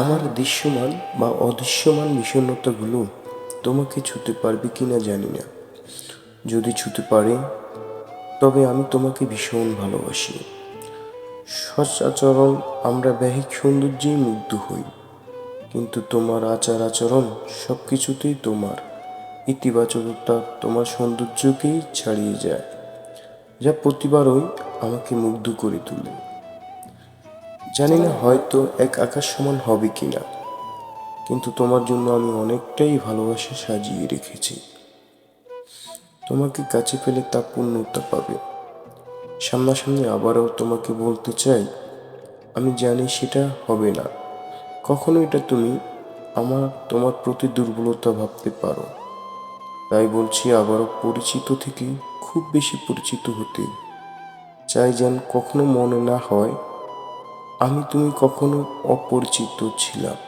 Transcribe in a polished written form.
আমার দৃশ্যমান বা অদৃশ্যমান বিষণ্ণতাগুলো তোমাকে ছুঁতে পারবে কিনা জানি না। যদি ছুঁতে পারে তবে আমি তোমাকে ভীষণ ভালোবাসি। সচরাচর আমরা বাহ্যিক সৌন্দর্যেই মুগ্ধ হই, কিন্তু তোমার আচার আচরণ সব কিছুতেই তোমার ইতিবাচকতা তোমার সৌন্দর্যকেই ছাড়িয়ে যায়, যা প্রতিবারই আমাকে মুগ্ধ করে তোলে। জানি না হয়তো এক আকাশ সমান হবে কিনা, কিন্তু তোমার জন্য আমি অনেকটাই ভালোবাসা সাজিয়ে রেখেছি। তোমাকে কাছে পেলে তা পূর্ণতা পাবে। সামনাসামনি আবারও তোমাকে বলতে চাই, আমি জানি সেটা হবে না কখনো, এটা তুমি তোমার প্রতি দুর্বলতা ভাবতে পারো। তাই বলছি, আবারও পরিচিত থেকে খুব বেশি পরিচিত হতে চাই, যেন কখনো মনে না হয় তুমি কখনো অপরিচিত ছিলাম।